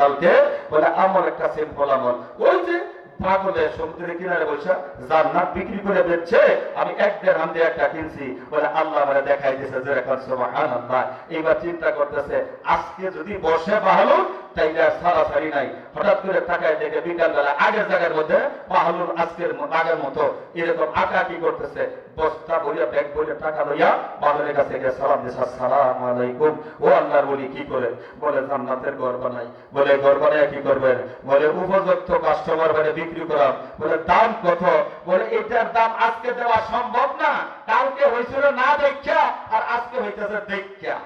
কালকে বলে আমল একটা সিম্পল আমল, ওই যে পাগলের সমুদ্রের কিনারে বসে জান্নাত বিক্রি করে বেচছে, আমি 1 দিরহাম দিয়ে একটা কিনছি, বলে আল্লাহ আমারে দেখাই দিয়েছে যে এখন সুবহানাল্লাহ। এইবার চিন্তা করতেছে আজকে যদি বসে বাহালুল তাইলে আর সারাসারি নাই। হঠাৎ করে তাকায় দেখে বিকালবেলা আগের জায়গার মধ্যে বাহালুল আজকের আগের মতো এরকম আঁকাআঁকি করতেছে, বস্তা ভরিয়া ব্যাগ ভরিয়া টাকা লইয়া বাহালুলের কাছে গিয়ে সালাম দিয়েছে, আসসালামু আলাইকুম। ও আল্লাহর ওলি কি করে? বলে জান্নাতের ঘর বানাই। বলে ঘর বানায় কি করবেন? বলে উপযুক্ত কাস্টমার মানে বিক্রি করা। বলে দাম কত? বলে এটার দাম আজকে দেওয়া সম্ভব না, কালকে হয়েছিল না দেখা আর আজকে হইতেছে দেখা।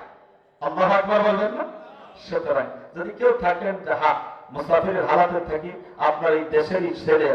আল্লাহু আকবার বলবেন না? সুতরাং যদি কেউ থাকেন যে হ্যাঁ মুসাফিরের হালাতে থাকি, আপনার এই দেশেরই ছেলে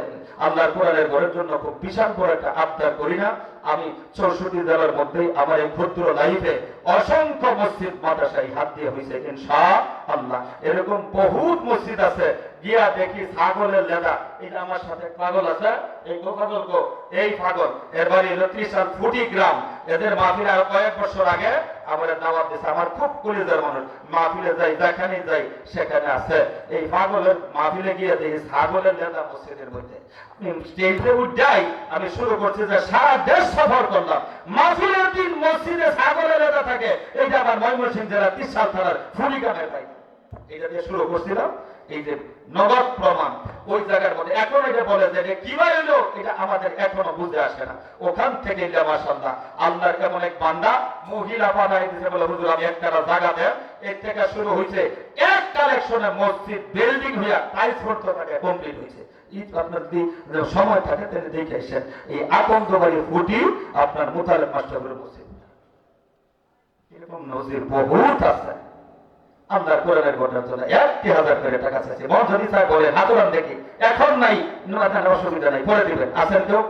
আল্লাহর কোরআনের ঘরের জন্য খুব বিশাল বড় একটা আবদার করি না, আমি 64 জেলার মধ্যেই আমার এই ক্ষুদ্র লাইফে অসংখ্য মসজিদ মাদ্রাসায় হাত দিয়ে হয়েছে ইনশাআল্লাহ। এরকম বহুত মসজিদ আছে, গিয়া দেখি ছাগলের লেদা। এটা আমার সাথে পাগল আছে, এই পাগল গো, এই পাগল এর বাড়ি হলো 30 ফুটি গ্রাম। এদের মাহফিল আর কয়েক বছর আগে আমার দাওয়াত দিয়েছে, আমার খুব কলিজার মানুষ, মাহফিলে যাই যেখানে যাই সেখানে আছে। এই পাগলের মাহফিলে গিয়ে দেখি ছাগলের লেদা মসজিদের মধ্যে। স্টেজে উঠাই আমি শুরু করছি যে সারা দেশ সফর করলাম, মাহফিলের দিন মসজিদে ছাগলের লেদা থাকে। এইটা আমার ময়মনসিংহ জেলা 30 থানার ফুলিগ্রামের পাই, এইটা দিয়ে শুরু করছিলাম। এই যে নগদ প্রমাণ ওই জায়গার মধ্যে এখন এটা বলে যে এটা কিভাবে হলো, এটা আমাদের এখনো বুঝে আসে না। ওখান থেকে মাশাআল্লাহ আল্লাহর কেমন এক বান্দা মহিলা পাঠাই দিয়েছে, বলে হুজুর আমি একটা জায়গা দেন। এর থেকে শুরু হয়েছে এক কালেকশনে মসজিদ বিল্ডিং হইয়া টাইলস পড়তে থাকে কমপ্লিট হয়েছে। আপনার যদি সময় থাকে তাহলে দেখে আসেন এই আকন্দবাড়ি ফুটি আপনার মুতালেব মাস্টারের মসজিদ, এরকম নজির বহুত আছে। আল্লাহর কোরআনের ঘটনার জন্য 1000 করে টাকা চাইছে। মঞ্জুরি স্যার বলে হাতুরান দেখি, এখন নাই, অসুবিধা নাই, পরে দিবেন। আছেন কেউ?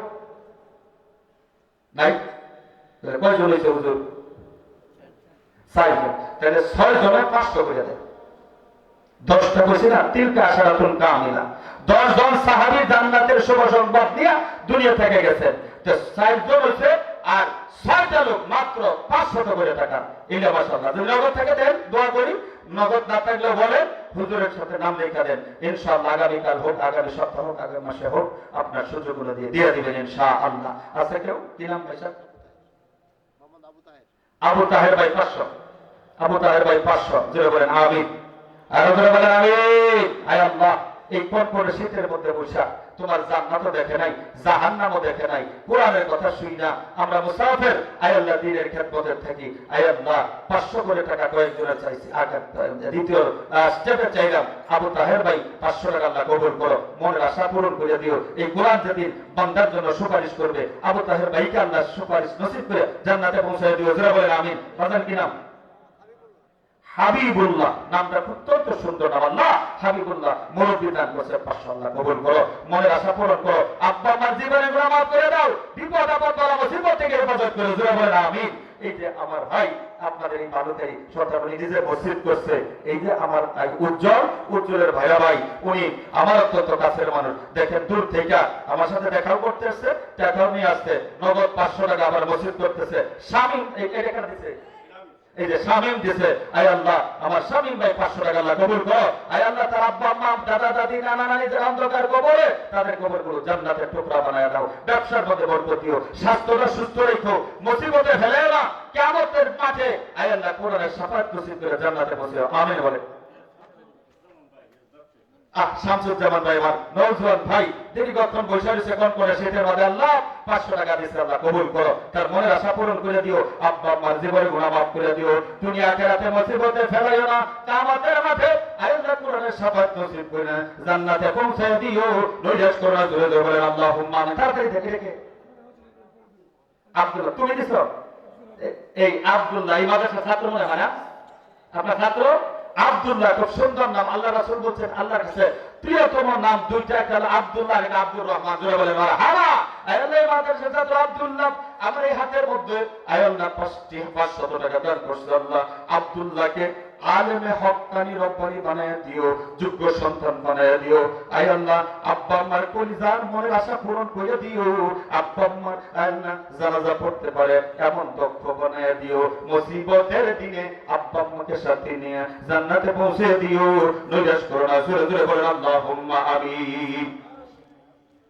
নাই? কয়জন হয়েছে হুজুর? 4 জন। তাহলে 6 জনে 500 করে দেয়। 10টা কইছি না, তিলকা আশারাতুন কামিলা। 10 জন সাহাবী জান্নাতের শুভ সংবাদ নিয়ে দুনিয়া থেকে গেছেন। তো 4 জন হইছে আর 6টা লোক মাত্র 500 করে টাকা। ইলা মাশাআল্লাহ। যদি নগদ থেকে দেন দোয়া করি, নগদ না থাকলে বলেন হুজুরের সাথে নাম লেখা দেন, ইনশাআল্লাহ আগামীকাল হোক, আগামী সপ্তাহ হোক, আগামী মাসে হোক, আপনার সুযোগগুলো দিয়ে দিবেন ইনশাআল্লাহ। আছে কেউ? কি নাম ভাই স্যার? মোহাম্মদ আবু তাহের ভাই 500। আবু তাহের ভাই 500। জোরে বলেন আমিন। আর জোরে বলেন আমিন। আয় আল্লাহ, এই কোন শীতের মধ্যে বসা তোমার জান্নাতও দেখে নাই, জাহান্নামও দেখে নাই, কোরআনের কথা শুই না, আমরা মুসাফির। আয় আল্লাহ দ্বীনের খেদমতে থাকি। আয় আল্লাহ 500 করে টাকা কয়েকজনে চাইছি, দ্বিতীয় স্টেপে চাইলাম আবু তাহের ভাই 500 টাকা আল্লাহ কবুল করো, মনের আশা পূরণ করে দিও। এই কোরআন যেদিন বান্দার জন্য সুপারিশ করবে, আবু তাহের ভাইকে আল্লাহ সুপারিশ নসিব করে জান্নাতে পৌঁছায় দিও। জোরে বলেন আমিন। বাজান কি নাম? হাবিবুল্লাহ। নামটা অত্যন্ত সুন্দর নাম। আল্লাহ হাবিবুল্লাহ মুরব্বী দান করছে, 500 আল্লাহ কবুল করো, মনের আশা পূরণ করো। আব্বা আমার জীবনে গুনাহ মাফ করে দাও, বিপদ আপদ বালা মুসিবত থেকে হেফাজত করো। জোরে বলেন আমিন। এই যে আমার ভাই আপনাদের এই বালুকারী সরকারি নিজে মসজিদ করছে, এই যে আমার উজ্জ্বলের ভাইয়া ভাই, উনি আমার অত্যন্ত কাছের মানুষ। দেখেন দূর থেকে আমার সাথে দেখাও করতে আসছে, টাকাও নিয়ে আসছে, নগদ 500 টাকা আবার মসজিদ করতেছে। স্বামী এটা কেন দিচ্ছে? এই যে শামীম দিছে। আয় আল্লাহ আমার শামীম ভাই 500 টাকা আল্লাহ কবুল করো। আয় আল্লাহ তার আব্বা আম্মা দাদা দাদি নানা নানি যে অন্ধকার কবরে, তাদের কবরগুলো জান্নাতের টুকরা বানায় দাও। ব্যবসার মধ্যে বরকত দিও, স্বাস্থ্যটা সুস্থ রেখো, মুসিবতে ফেলেও না। কিয়ামতের মাঠে আয় আল্লাহ কোরআনের শাফাত নসিব করে জান্নাতে পৌঁছাও। আমিন বলে। শামসুজ্জামান ভাই আমার নওজোয়ান ভাই দীর্ঘক্ষণ বসে রয়েছে কোন করে, সেটার মধ্যে আল্লাহ 500 টাকা দিচ্ছে, আল্লাহ কবুল করো, তার মনের আশা পূরণ করে দিও। আব্বা আম্মার জীবনে গুনাহ মাফ করে দিও, দুনিয়া আখিরাতে মুসিবতে ফেলাইও না। কিয়ামতের মাঠে আল্লাহ কোরআনের শাফাত নসিব করে জান্নাতে পৌঁছায় দিও। নৈরাশ করো না, জোরে জোরে বলেন আল্লাহুম্মা আমিন। তাড়াতাড়ি দেখে আব্দুল্লাহ তুমি দিছো? এই আব্দুল্লাহ এই মাদ্রাসার ছাত্র মনে হয় না? আপনার ছাত্র আব্দুল্লাহ, খুব সুন্দর নাম। আল্লাহ রাসূল বলছেন আল্লাহর কাছে প্রিয়তম নাম দুইটা, একটা হলো আব্দুল্লাহ, একটা আব্দুর রহমান। জোরে বলে মারহাবা। আল্লাহ মাদ্রাসা ছাত্র আব্দুল্লাহ আমার এই হাতের মধ্যে আল্লাহ 500 টাকা দান করছে। আল্লাহ আব্দুল্লাহকে আলেমে হক্কানি রব্বানি বানায় দিও, যোগ্য সন্তান বানায় দিও। আয় আল্লাহ আব্বা আম্মার কলিজার মনের আশা পূরণ করে দিও। আব্বা আম্মার আল্লাহ জানাজা পড়তে পারে এমন দক্ষ বানায় দিও। মুসিবতের দিনে আব্বা আম্মাকে সাথে নিয়ে জান্নাতে পৌঁছে দিও। নৈরাশ করো না, জোরে জোরে বলেন আল্লাহুম্মা আমিন।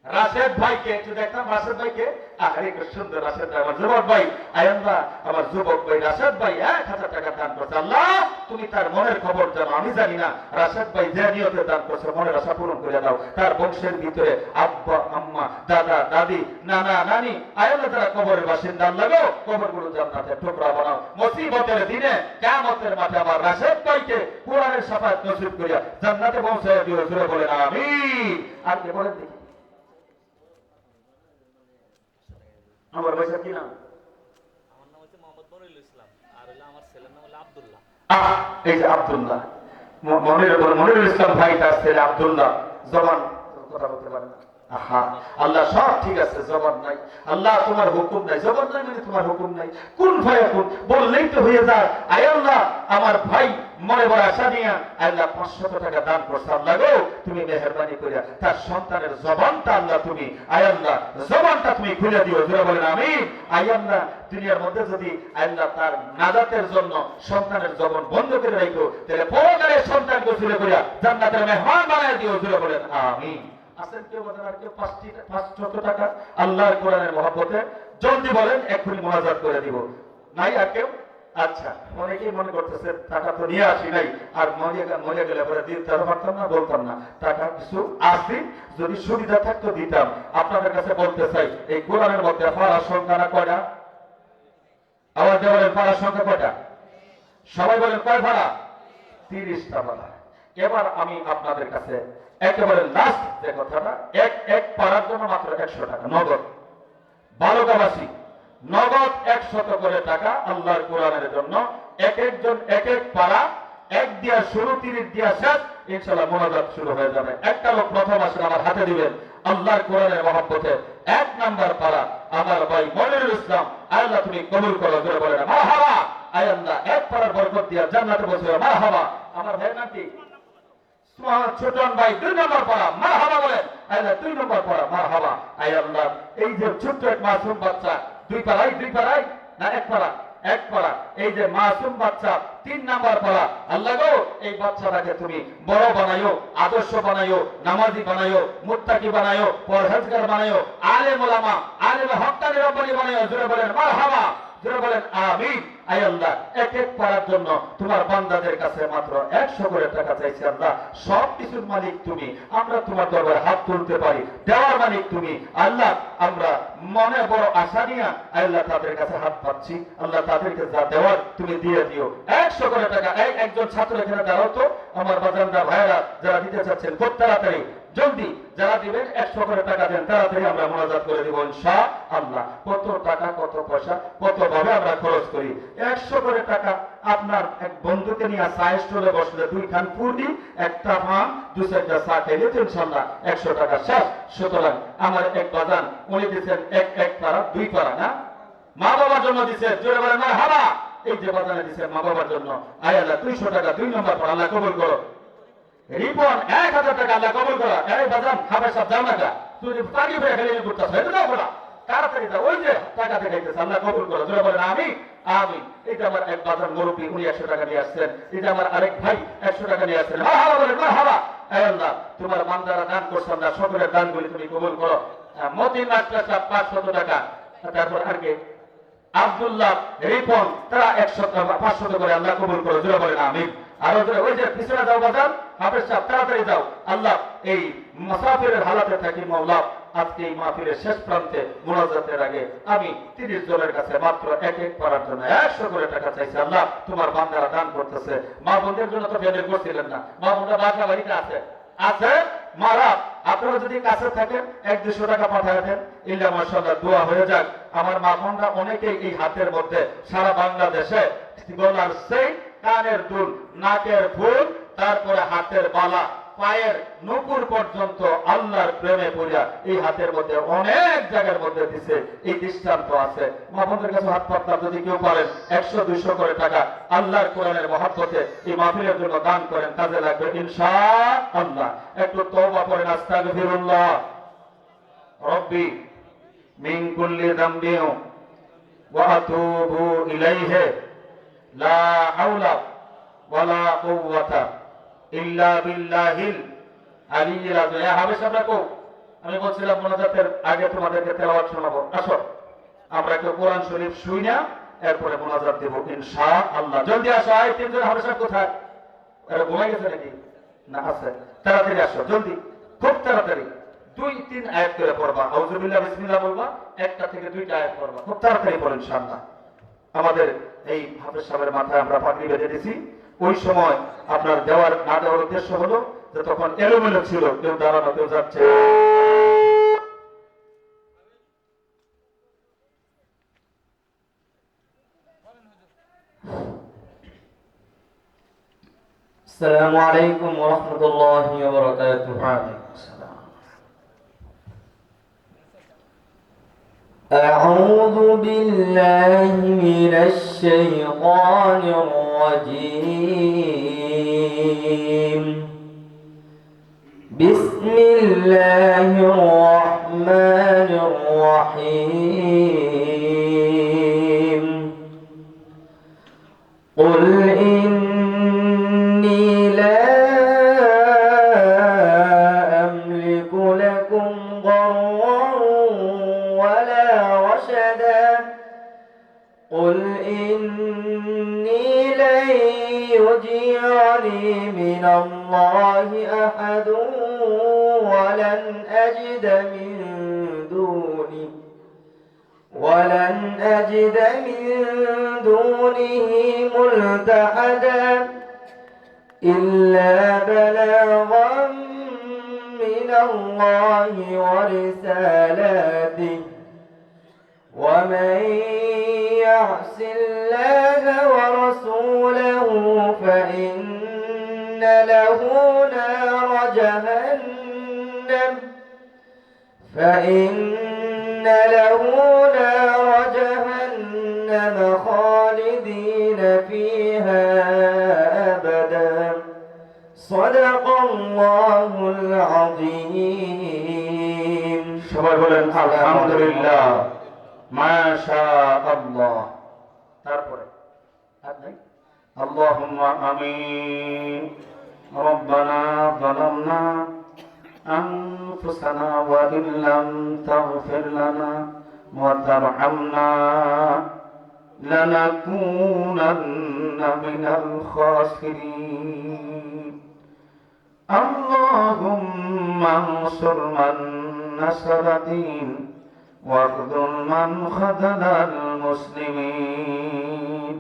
রাশেদ ভাইকে একটু দেখতাম, রাশেদ ভাইকে আরে কি সুন্দর রাশেদ ভাই, আমার যুবক ভাই। আয় আল্লাহ আমার যুবক ভাই রাশেদ ভাই 1000 টাকা দান করছে। আল্লাহ তুমি তার মনের খবর জানো, আমি জানি না। রাশেদ ভাই যে নিয়তে দান করছে মনের আশা পূরণ করে দাও। তার বংশের ভিতরে আব্বা আম্মা দাদা দাদি নানা নানি আয় আল্লাহ যারা কবরের বাসিন্দা, আল্লাহ গো কবরগুলো জান্নাতের টুকরা বানাও। মুসিবতের দিনে কিয়ামতের মাঠে আমার রাশেদ ভাইকে কোরআনের শাফায়াত নসিব করিয়া জান্নাতে পৌঁছায় দিও। জোরে বলেন আমিন। আর কে বলেন দেখি আমার ভাইসাব কি নাম? আমার নাম হচ্ছে মোহাম্মদ মনিরুল ইসলাম, আর হলো আমার ছেলের নাম হলো আব্দুল্লাহ। এই যে আব্দুল্লাহ, মনিরুল ইসলাম ভাই, তার ছেলে আব্দুল্লাহ। জবান কথা বলতে পারে না। আহা আল্লাহ সব ঠিক আছে, জবান নাই। আল্লাহ তোমার হুকুম নাই, জবান নাই মানে তোমার হুকুম নাই। কোন ভাই এখন বললেই তো হয়ে যায়। আয় আল্লাহ আমার ভাই মনে বড় আশা নিয়ে আল্লাহ 500 টাকা দান করছে। আল্লাহ গো তুমি মেহেরবানি করিয়া তার সন্তানের জবানটা আল্লাহ তুমি আয় আল্লাহ জবানটা তুমি খুলে দিও। জোরে বলেন আমিন। আয় আল্লাহ দুনিয়ার মধ্যে যদি আল্লাহ তার নাজাতের জন্য সন্তানের জবান বন্ধ করে রাখো, তাহলে পরকালে সন্তানকে ছেলে করিয়া জান্নাতের মেহমান বানায় দিও। জোরে বলেন আমিন। আসেন কেউ বলেন আর কেউ 500 টাকা আল্লাহর কোরআনের মহব্বতে জলদি বলেন, এক্ষুনি মুনাজাত করে দিব। নাই আর কেউ? আচ্ছা, অনেকেই মনে করতেছে টাকা তো নিয়ে আসি নাই, আর মরে গেলে পরে দিতে পারতাম না, বলতাম না। টাকা কিছু আসি, যদি সুবিধা থাকতো দিতাম। আপনাদের কাছে বলতে চাই এই কোরআনের মধ্যে পারার সংখ্যা না কয়টা? আওয়াজ দিয়ে বলেন পারার সংখ্যা কয়টা? সবাই বলেন কয় পারা? 30টা পারা। এবার আমি আপনাদের কাছে একেবারে লাস্ট যে কথাটা, এক পারার জন্য মাত্র 100 টাকা নগদ। বালুকাবাসী নগদ 100 করে টাকা আল্লাহর কোরআনের জন্য। এক একজন এক এক পারা, এক দিয়া শুরু 30 দিয়া শেষ, ইনশাআল্লাহ মুনাজাত শুরু হয়ে যাবে। একটা লোক প্রথম আসে আমার হাতে দিবেন আল্লাহর কোরআনের মহব্বতে 1 নাম্বার পারা আমার ভাই মনিরুল ইসলাম। আল্লাহ তুমি কবুল করো। জোরে বলেন মারহাবা। আয় আল্লাহ এক পারার বরকত দিয়া জান্নাতে পৌঁছে দাও। মারহাবা। আমার ভাই নাম কি? ছোটন ভাই 2 নম্বর পারা। মারহাবা বলেন। আল্লাহ 2 নম্বর পারা। মারহাবা। আয় আল্লাহ এই যে ছোট্ট এক মাসুম বাচ্চা, 2 পারাই না 1 পারা? 1 পারা। এই যে মাসুম বাচ্চা 3 নাম্বার পারা। আল্লাহ গো এই বাচ্চাটাকে তুমি বড় বানায়ো, আদর্শ বানায়ো, নামাজি বানায়ো, মুত্তাকি বানায়ো, পরহেজগার বানায়ো, আলেম ওলামা, আলেম হক্কানি রব্বানি বানায়ো। জোরে বলেন মারহাবা। জোরে বলেন আমিন। আয় আল্লাহ এক এক পারার জন্য তোমার বান্দাদের কাছে মাত্র 100 করে টাকা চাইছি। আল্লাহ সব কিছুর মালিক তুমি, আমরা তোমার দরবারে হাত তুলতে পারি, দেওয়ার মালিক তুমি। আল্লাহ আমরা মনে বড় আশা নিয়ে আল্লাহ তাদের কাছে হাত পাচ্ছি। আল্লাহ তাদেরকে যা দেওয়ার তুমি দিয়ে দিও। 100 করে টাকা। একজন ছাত্র এখানে দাঁড়াও তো, আমার বাজানরা ভাইরা যারা দিতে চাচ্ছেন খুব তাড়াতাড়ি জলদি যারা দিবেন 100 করে টাকা দেন, তাড়াতাড়ি আমরা মুনাজাত করে দিব ইনশাআল্লাহ। কত টাকা কত পয়সা কত ভাবে আমরা খরচ করি। 100 করে টাকা আপনার এক বন্ধুকে নিয়ে চায়ের স্টলে বসলে 2 খান পুরি, একটা পান, 2-4টা চা খেলে তো ইনশাআল্লাহ 100 টাকা শেষ। সুতরাং আমার এক বাজান উনি দিচ্ছেন এক পারা 2 পারা না, মা বাবার জন্য দিচ্ছেন। জোরে বলেন মারহাবা। এই যে বাজানে দিচ্ছেন মা বাবার জন্য, আয় আল্লাহ 200 টাকা 2 নম্বর পারা আল্লাহ কবুল করো। রিপন 1000 টাকা আল্লাহ কবুল করো। এই বাজান খাবার সব দাও না, তুই পাগি হয়ে খেলে করতেছ, এটা দাও বলা তাড়াতাড়ি দাও। ওই যে টাকা দেখাইতেছে, আল্লাহ কবুল করো। জোরে বলেন আমিন। আমিন। এটা আমার এক বাজার মুরব্বী, উনি 100 টাকা নিয়ে আসছেন। এটা আমার আরেক ভাই 100 টাকা নিয়ে আসছেন। মারহাবা বলেন মারহাবা। আয় আল্লাহ তোমার বান্দারা দান করছেন না, সকলের দানগুলি তুমি কবুল করো। মতিন মাদ্রাসা 500 টাকা। তারপর আর কে? আব্দুল্লাহ রিপন, তারা 500 করে আল্লাহ কবুল করো। জোরে বলেন আমিন। আর ওই যে পিছনে যাও বাজান, হাফেজ সাহেব তাড়াতাড়ি যাও। আল্লাহ এই মুসাফিরের হালাতে থাকি মাওলা, আজকে এই মাহফিলের শেষ প্রান্তে মুনাজাতের আগে আমি 30 জনের কাছে মাত্র এক পারার জন্য 100 করে টাকা চাইছি। আল্লাহ তোমার বান্দারা দান করতেছে। মা বোনদের জন্য তো বের করছিলেন না, মা বোনরা বাসা বাড়িতে আছে মারা। আপনারা যদি কাছে থাকেন 100-200 টাকা পাঠিয়ে দেন, ইল্লা মাশাআল্লাহ দোয়া হয়ে যাক। আমার মা বোনরা অনেকেই এই হাতের মধ্যে সারা বাংলাদেশে গলার সেই কানের দুল, নাকের ফুল, তারপরে হাতের বালা, পায়ের নুপুর পর্যন্ত আল্লাহর প্রেমে পড়িয়া এই হাতের মধ্যে অনেক জায়গার মধ্যে দিছে, এই দৃষ্টান্ত আছে। মাহফুজের কাছে হাত পাতলাম, যদি কেউ পারেন 100-200 করে টাকা আল্লাহর কোরআনের মহব্বতে এই মাহফিলের জন্য দান করেন, কাজে লাগবে ইনশাআল্লাহ। একটু তওবা করেন, আস্তাগফিরুল্লাহ রব্বি মিন কুল্লি যামবিন ওয়া আতুবু ইলাইহি লা হাওলা ওয়ালা কুওয়াতা ইল্লা বিল্লাহিল আলিয়্যিল আযীম। হাবেশ আমরা কো, আমি বলছিলাম মোনাজাতের আগে তোমাদেরকে তেলাওয়াত শোনাবো, আসো আমরা একটু কোরআন শরীফ শুইনা এরপরে মোনাজাত দেব ইনশাআল্লাহ। জলদি আসো। আয় তিনজন হাবেশা কোথায়? এরা ঘুমাই গেছে নাকি? না আছে, তাড়াতাড়ি আসো, জলদি, খুব তাড়াতাড়ি। 2-3 আয়াত করে পড়বা, আউযু বিল্লাহ বিসমিল্লাহ বলবা, একটা থেকে 2টা আয়াত পড়বা, খুব তাড়াতাড়ি পড়ো ইনশাআল্লাহ। আমাদের এই হাফেজ সাহেবের মাথায় আমরা পাগড়ি বেঁধে দিয়েছি, ওই সময় আপনার দেওয়ার না দেওয়ার উদ্দেশ্য হলো যে তখন এলোমেলো ছিল, কেউ দাঁড়ানো কেউ যাচ্ছে। السلام عليكم ورحمة الله وبركاته. أعوذ بالله من الشيطان الرجيم. بسم الله الرحمن الرحيم. قل إني لا أملك لكم ضرا ولا رشدا. قل إني لن يجيرني من الله أحد ولن أجد من دونه ملتحدا إلا بلاغا من الله ورسالاته ومن يعص الله ورسوله فإن له نار جهنم خالدين فيها أبدا. صدق الله العظيم. সবাই বলেন আলহামদুলিল্লাহ, মাশাআল্লাহ। তারপরে আর নাই, আল্লাহুম্মা আমিন। রব্বানা যালামনা আনফুসানা ওয়া ইল্লাম তাগফির লানা ওয়া তারহামনা লানাকুনান্না মিনাল খাসিরিন। اللهم انصر من نصر الدين واخذل من خذل المسلمين.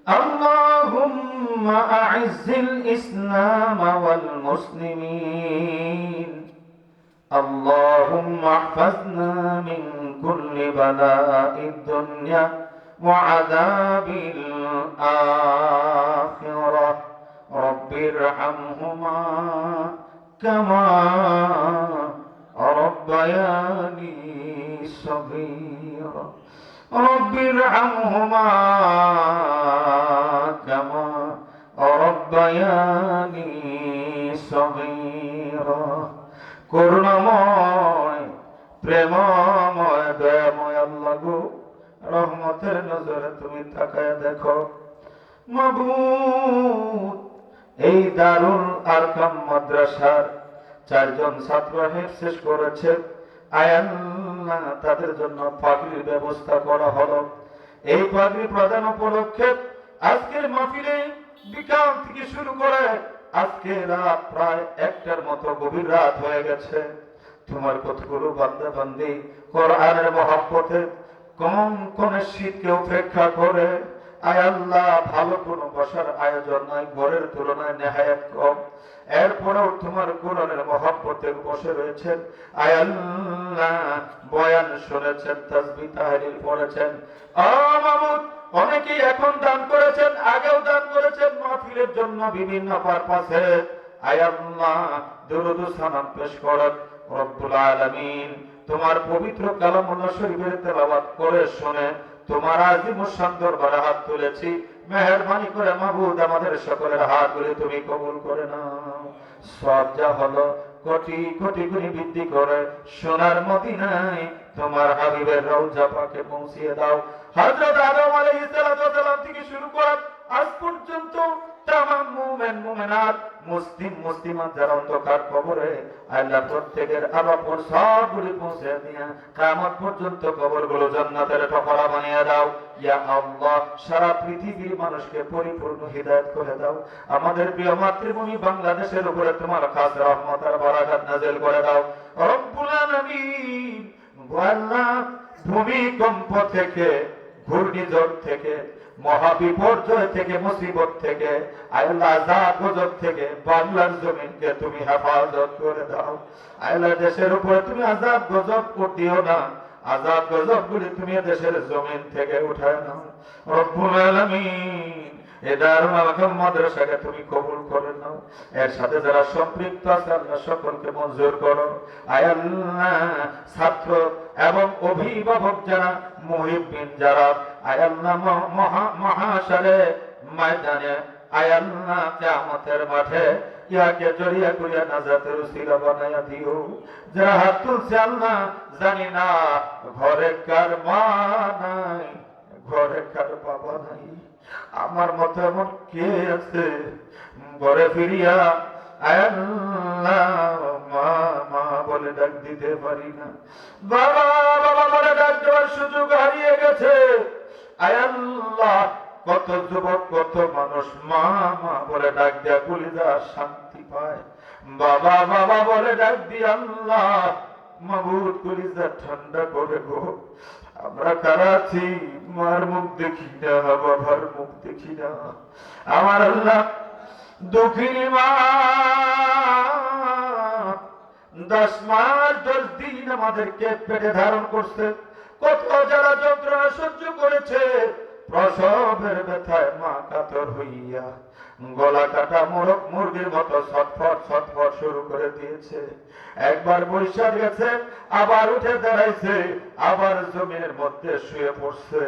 اللهم أعز الإسلام والمسلمين. اللهم احفظنا من كل بلاء الدنيا وعذاب الآخرة. رب ارحمهما كما ربياني صغيرا. رب ارحمهما كما ربياني صغيرا. করুণাময় প্রেমময় দয়াময় আল্লাহ গো, রহমতের নজরে তুমি তাকায় দেখো। মাবুদ, এই দারুল আরকাম মাদ্রাসার 4 জন ছাত্র শেষ করেছে, আয় আল্লাহ তাদের জন্য পাগড়ির ব্যবস্থা করা হলো। এই পাগড়ি প্রদান উপলক্ষে আজকের মাহফিলে বিকাল থেকে শুরু করে আজকে রাত প্রায় 1টার মতো গভীর রাত হয়ে গেছে। তোমার কতগুলো বান্দা বান্দি কোরআনের মহব্বতে কোন শীতকে উপেক্ষা করে, আয় আল্লাহ ভালো কোনো বসার আয়োজন নাই, ঘরের তুলনায় নেহায়াত কম, এরপরেও তোমার কোরআনের মহব্বতে বসে রয়েছেন। আয় আল্লাহ বয়ান শুনেছেন, তাসবিহ তাহলিল পড়েছেন। মামুদ, অনেকেই এখন দান করেছেন, আগেও দান করেছেন মাহফিলের জন্য বিভিন্ন পারপাসে। আয় আল্লাহ দরুদ ও সালাম পেশ করেন। রব্বুল আলামিন তোমার পবিত্র কালামুল্লাহ শরীফের তেলাওয়াত করে শুনে তোমার আজিম শান দরবারে হাত তুলেছি। মেহেরবানি করে মাবুদ আমাদের সকলের হাতগুলি তুমি কবুল করে নাও। সব যা হলো কোটি কোটি গুণে বৃদ্ধি করে সোনার মদিনায় তোমার হাবিবের রওজা পাকে পৌঁছিয়ে দাও। হযরত আদম আলাইহিস সালাম থেকে শুরু করে আজ পর্যন্ত তামাম মুমিন মুমিনাত মুসলিম মুসলিমান যারা অন্ধকার কবরে, আল্লাহ প্রত্যেকের আবাপুর সবগুলি পৌঁছে দিয়ে কিয়ামত পর্যন্ত কবরগুলো জান্নাতের টুকরা বানিয়ে দাও। ইয়া আল্লাহ সারা পৃথিবীর মানুষকে পরিপূর্ণ হিদায়াত করে দাও। আমাদের প্রিয় মাতৃভূমি বাংলাদেশের উপরে তোমার খাস রহমত আর বারাকাত নাযিল করে দাও। রব্বুল আলামিন আল্লাহ ভূমিকম্প থেকে, ঘূর্ণিঝড় থেকে, মহাবিপর্যয় থেকে, মুসিবত থেকে, আল্লাহ আযাব গজব থেকে বাংলার জমিনকে তুমি হেফাজত করে দাও। আল্লাহ দেশের উপরে তুমি আযাব গজব দিও না, আযাব গজব গুলি তুমি দেশের জমিন থেকে উঠায় নাও। রব্বুল আলামিন এ দারুল আরকাম মাদ্রাসাকে তুমি কবুল করে নাও। এর সাথে যারা সম্পৃক্ত আছে আল্লাহ সকলকে মঞ্জুর করো। আয় আল্লাহ ছাত্র এবং অভিভাবক যারা, মুহিব্বিন যারা, আয় আল্লাহ মহাশারে ময়দানে, আয় আল্লাহ কিয়ামতের মাঠে ইয়াকে জড়িয়ে করিয়া নাজাতের উসিলা বানাইয়া দিও। যারা হাত তুলছে আল্লাহ জানি না ঘরে কার মা নাই, ঘরে কার বাবা নাই, আমার মতো এমন কে আছে ঘরে ফিরিয়া আয় আল্লাহ মা মা বলে ডাক দিতে পারি না, বাবা বাবা বলে ডাক দেওয়ার সুযোগ হারিয়ে গেছে। আয় আল্লাহ কত যুবক কত মানুষ মা মা বলে ডাক দেয়া কলিজা শান্তি পায়, বাবা বাবা বলে ডাক দিয়ে আল্লাহ মাবুদ কলিজা ঠান্ডা করে গো। আমরা কারা আছি মার মুখ দেখি না, বাবার মুখ দেখি না। আমার আল্লাহ দুঃখিনী মা 10 মাস 10 দিন আমাদেরকে পেটে ধারণ করছে, কত যারা যন্ত্রণা সহ্য করেছে, প্রসবের ব্যথায় মা কাতর হইয়া গলা কাটা মুরগির মতো ছটফট ছটফট শুরু করে দিয়েছে। একবার বৈশা গেছে, আবার উঠে দাঁড়াইছে, আবার জমিনের মধ্যে শুয়ে পড়ছে।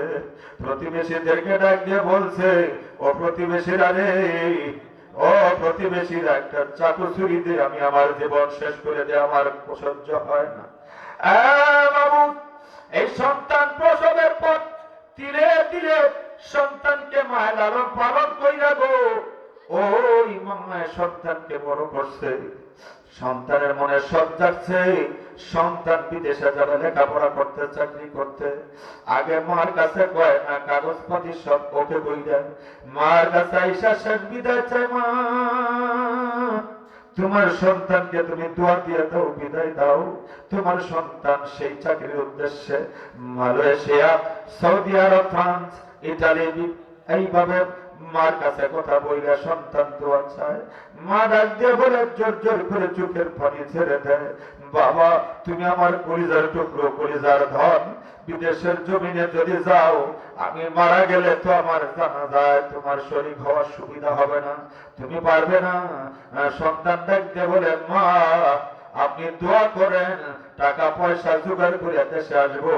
প্রতিবেশীদেরকে ডাক দিয়ে বলছে, ও প্রতিবেশীরা রে, ও প্রতিবেশীরা একটা চাকু ছুরি দিয়ে আমি আমার জীবন শেষ করে দিয়ে আমার সহ্য হয় না। বাবু এই সন্তান প্রসবের পর ধীরে ধীরে সন্তানকে মায়ের লালন পালন কইরা গো ওই মায়ের সন্তানকে বড় করছে। সন্তানের মনে সব যাচ্ছে, সন্তান বিদেশে যাবে লেখাপড়া করতে, চাকরি করতে। আগে মার কাছে কয় না, কাগজপাতি সব ওকে বইরা মার কাছে আইসা শেষ বিদায় চাই, মা তোমার সন্তানকে তুমি দোয়া দিয়ে দাও, বিদায় দাও। তোমার সন্তান সেই চাকরির উদ্দেশ্যে মালয়েশিয়া, সৌদি আরব, ফ্রান্স, ইটালি এইভাবে মার কাছে কথা বইলে সন্তান দোয়া চায়। মা ডাক দিয়ে বলে জোর জোর করে চোখের পানি ছেড়ে দেয়, বাবা তুমি আমার কলিজার টুকরো, কলিজার ধন, বিদেশের জমিনে যদি যাও আমি মারা গেলে তো আমার জানাজায় তোমার শরীক হওয়ার সুবিধা হবে না, তুমি পারবে না। সন্তান ডাক দিয়ে বলে মা আপনি দোয়া করেন, টাকা পয়সা জোগাড় করে দেশে আসবো,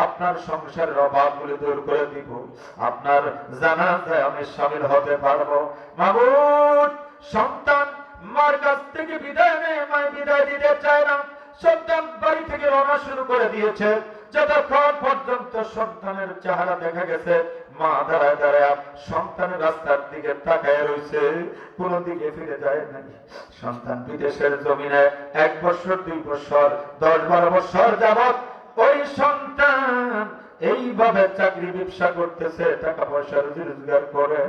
আপনার সংসারের অভাবগুলি দূর করে দিব, আপনার জানাজায় আমি শামিল হতে পারবো। মাবুদ সন্তান মার কাছ থেকে বিদায় নেয়, মায় বিদায় দিতে চায় না। সন্তান বাড়ি থেকে রওনা শুরু করে দিয়েছে, যতক্ষণ পর্যন্ত সন্তানের চেহারা দেখা গেছে মা দাঁড়ায় দাঁড়ায় সন্তানের রাস্তার দিকে তাকায় রয়েছে, কোন দিকে ফিরে যায় নাই। সন্তান বিদেশের জমিনে 1 বছর 2 বছর 10-12 বছর যাবত ওই সন্তান এইভাবে চাকরি ব্যবসা করতেছে, টাকা পয়সা রোজগার করে,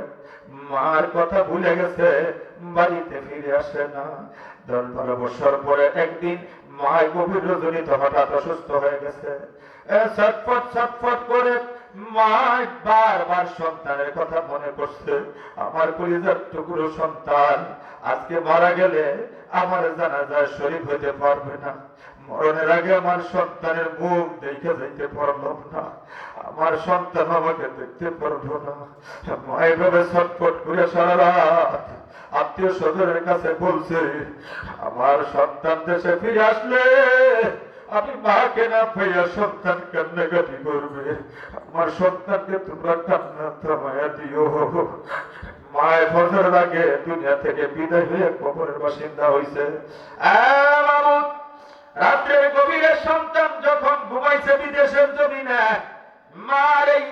মার কথা ভুলে গেছে, বাড়িতে ফিরে আসে না। 10-12 বছর পরে একদিন মা গভীর রজনীতে হঠাৎ অসুস্থ হয়ে গেছে। ছটফট ছটফট করে মা বারবার সন্তানের কথা মনে করছে, আমার কলিজার টুকরো সন্তান আজকে মারা গেলে আমার জানাজায় শরীক হইতে পারবে না, মরণের আগে আমার সন্তানের মুখ দেখে যাইতে পারলাম না, আমার সন্তান আমাকে দেখতে পারবো না। মা এভাবে ছটফট করে সারা রাত আত্মীয় স্বজনের কাছে বলছে আমার সন্তান দেশে ফিরে আসলে আমি মাকে না পাইয়া সন্তান কান্নাকাটি করবে, আমার সন্তানকে তোমরা কান্না থামাইয়া দিও। মায়ের ফজরের আগে দুনিয়া থেকে বিদায় হয়ে কবরের বাসিন্দা হইছে। রাত্রের গভীরে সন্তান যখন ঘুমাইছে বিদেশের জমিনে, মার এই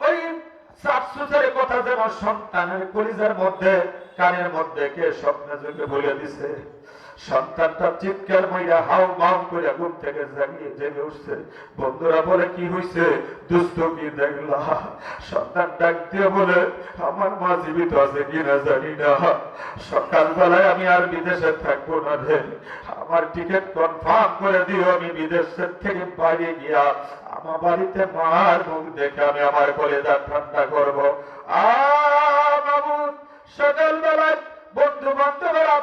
ওই সাফসুসের কথা যেন সন্তানের কলিজার মধ্যে কানের মধ্যে কে স্বপ্নে যোগে বলে দিছে। সন্তানটা চিৎকার মাইরা হাউ মাউ করে ঘুম থেকে জেগে উঠছে। বন্ধুরা বলে কি হইছে, দুষ্ট কি দেখলা? সন্তান ডাক দিয়ে বলে আমার মা জীবিত আছে কিনা জানি না, সকালবেলায় আমি আর বিদেশে থাকবো না রে, আমার টিকিট কনফার্ম করে দিও, আমি বিদেশের থেকে বাইরে গিয়া আমার বাড়িতে মার মুখ দেখে আমি আমার কলেজা ঠান্ডা করবো। বাবু সকালবেলায় বন্ধু বান্ধবরা